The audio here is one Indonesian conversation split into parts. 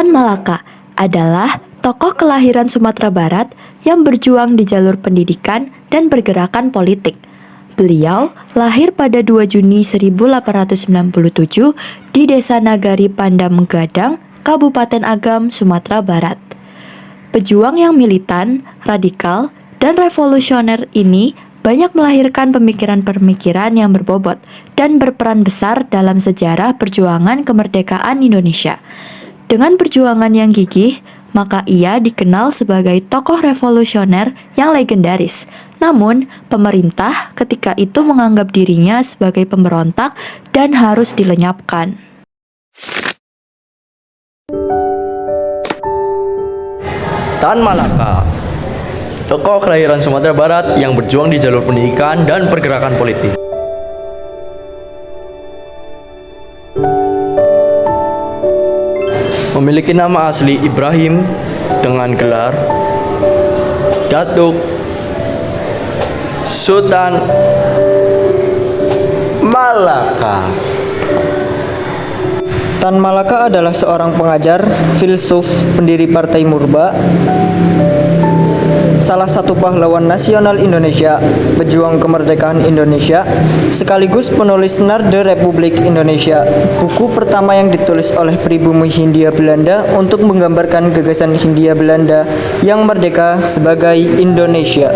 Tan Malaka adalah tokoh kelahiran Sumatera Barat yang berjuang di jalur pendidikan dan pergerakan politik. Beliau lahir pada 2 Juni 1897 di Desa Nagari Pandam Gadang, Kabupaten Agam, Sumatera Barat. Pejuang yang militan, radikal, dan revolusioner ini banyak melahirkan pemikiran-pemikiran yang berbobot dan berperan besar dalam sejarah perjuangan kemerdekaan Indonesia. Dengan perjuangan yang gigih, maka ia dikenal sebagai tokoh revolusioner yang legendaris. Namun, pemerintah ketika itu menganggap dirinya sebagai pemberontak dan harus dilenyapkan. Tan Malaka, tokoh kelahiran Sumatera Barat yang berjuang di jalur pendidikan dan pergerakan politik. Memiliki nama asli Ibrahim dengan gelar Datuk Sultan Malaka. Tan Malaka adalah seorang pengajar, filsuf, pendiri Partai Murba, salah satu pahlawan nasional Indonesia, pejuang kemerdekaan Indonesia, sekaligus penulis Narde Republik Indonesia, buku pertama yang ditulis oleh pribumi Hindia Belanda untuk menggambarkan gagasan Hindia Belanda yang merdeka sebagai Indonesia.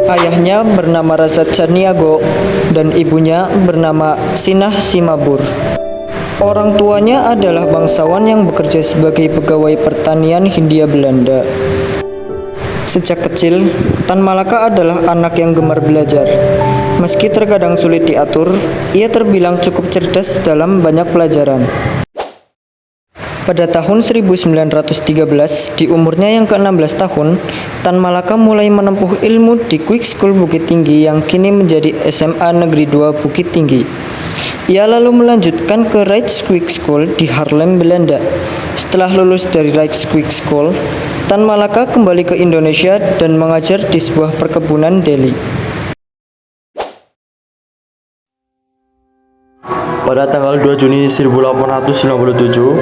Ayahnya bernama Rasa Caniago dan ibunya bernama Sinah Simabur. Orang tuanya adalah bangsawan yang bekerja sebagai pegawai pertanian Hindia Belanda. Sejak kecil, Tan Malaka adalah anak yang gemar belajar. Meski terkadang sulit diatur, ia terbilang cukup cerdas dalam banyak pelajaran. Pada tahun 1913, di umurnya yang ke-16 tahun, Tan Malaka mulai menempuh ilmu di Quick School Bukit Tinggi yang kini menjadi SMA Negeri 2 Bukit Tinggi. Ia lalu melanjutkan ke Rijks Quick School di Haarlem, Belanda. Setelah lulus dari Rijks Quick School, Tan Malaka kembali ke Indonesia dan mengajar di sebuah perkebunan Delhi. Pada tanggal 2 Juni 1897,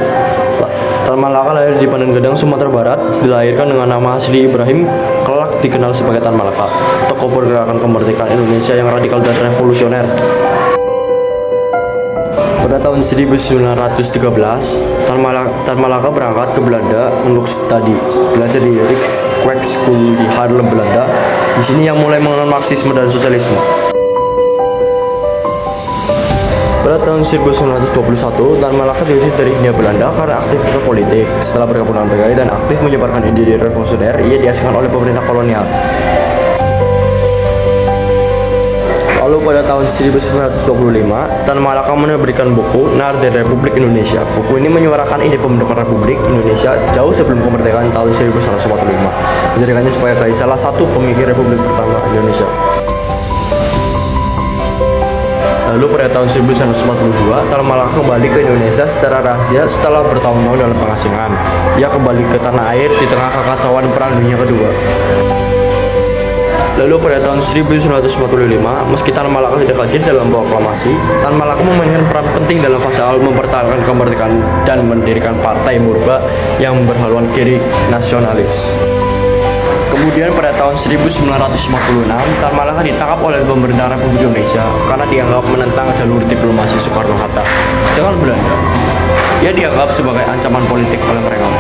Tan Malaka lahir di Pandam Gadang, Sumatera Barat. Dilahirkan dengan nama asli Ibrahim, kelak dikenal sebagai Tan Malaka, tokoh pergerakan kemerdekaan Indonesia yang radikal dan revolusioner. Pada tahun 1913, Tan Malaka berangkat ke Belanda untuk belajar di Rijks Quick School di Haarlem, Belanda. Di sini ia mulai mengenal Marxisme dan sosialisme. Pada tahun 1921, Tan Malaka diusir dari Hindia Belanda karena aktivitas politik. Setelah bergabung dengan PKI dan aktif menyebarkan ide revolusioner, ia diasingkan oleh pemerintah kolonial. Lalu pada tahun 1925, Tan Malaka menerbitkan buku Narde Republik Indonesia. Buku ini menyuarakan ide pembentukan Republik Indonesia jauh sebelum kemerdekaan tahun 1945, menjadikannya sebagai salah satu pemikir Republik pertama Indonesia. Lalu pada tahun 1942, Tan Malaka kembali ke Indonesia secara rahasia setelah bertahun-tahun dalam pengasingan. Ia kembali ke tanah air di tengah kekacauan Perang Dunia Kedua. Lalu pada tahun 1945, meski Tan Malaka tidak hadir dalam proklamasi, Tan Malaka memainkan peran penting dalam fase awal mempertahankan kemerdekaan dan mendirikan Partai Murba yang berhaluan kiri nasionalis. Kemudian pada tahun 1956, Tan Malaka ditangkap oleh pemerintah Republik Indonesia karena dianggap menentang jalur diplomasi Soekarno-Hatta dengan Belanda. Ia dianggap sebagai ancaman politik oleh mereka.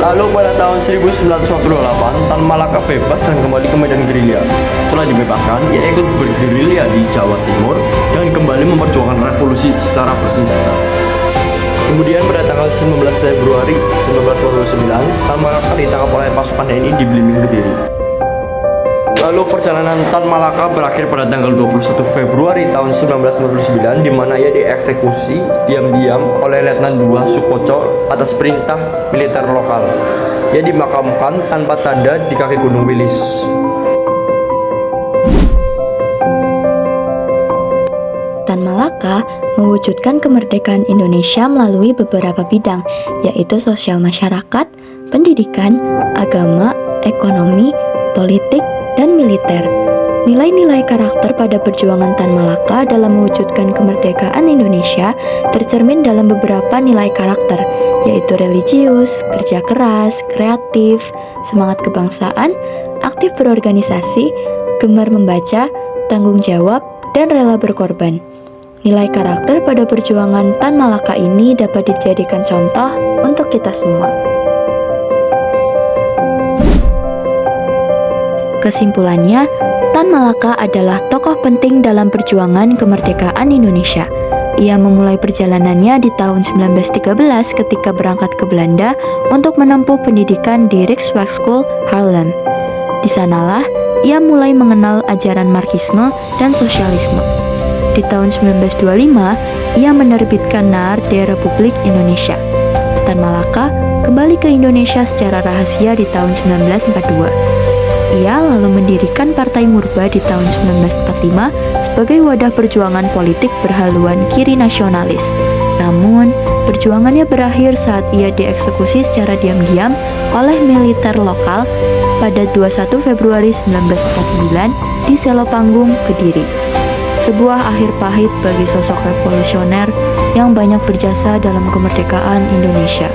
Lalu pada tahun 1948, Tan Malaka bebas dan kembali ke medan gerilya. Setelah dibebaskan, ia ikut bergerilya di Jawa Timur dan kembali memperjuangkan revolusi secara bersenjata. Kemudian pada tanggal 19 Februari 1949, Tan Malaka ditangkap oleh pasukan TNI di Blimbing, Kediri. Lalu perjalanan Tan Malaka berakhir pada tanggal 21 Februari tahun 1999, di mana ia dieksekusi diam-diam oleh Letnan II Sukoco atas perintah militer lokal. Ia dimakamkan tanpa tanda di kaki Gunung Wilis. Tan Malaka mewujudkan kemerdekaan Indonesia melalui beberapa bidang, yaitu sosial masyarakat, pendidikan, agama, ekonomi, politik, dan militer. Nilai-nilai karakter pada perjuangan Tan Malaka dalam mewujudkan kemerdekaan Indonesia tercermin dalam beberapa nilai karakter, yaitu religius, kerja keras, kreatif, semangat kebangsaan, aktif berorganisasi, gemar membaca, tanggung jawab, dan rela berkorban. Nilai karakter pada perjuangan Tan Malaka ini dapat dijadikan contoh untuk kita semua. Kesimpulannya, Tan Malaka adalah tokoh penting dalam perjuangan kemerdekaan Indonesia. Ia memulai perjalanannya di tahun 1913 ketika berangkat ke Belanda untuk menempuh pendidikan di Rijkswakschool Haarlem. Di sanalah ia mulai mengenal ajaran Marxisme dan sosialisme. Di tahun 1925, ia menerbitkan Naar de Republiek Indonesia. Tan Malaka kembali ke Indonesia secara rahasia di tahun 1942. Ia lalu mendirikan Partai Murba di tahun 1945 sebagai wadah perjuangan politik berhaluan kiri nasionalis. Namun, perjuangannya berakhir saat ia dieksekusi secara diam-diam oleh militer lokal pada 21 Februari 1949 di Selopanggung, Kediri. Sebuah akhir pahit bagi sosok revolusioner yang banyak berjasa dalam kemerdekaan Indonesia.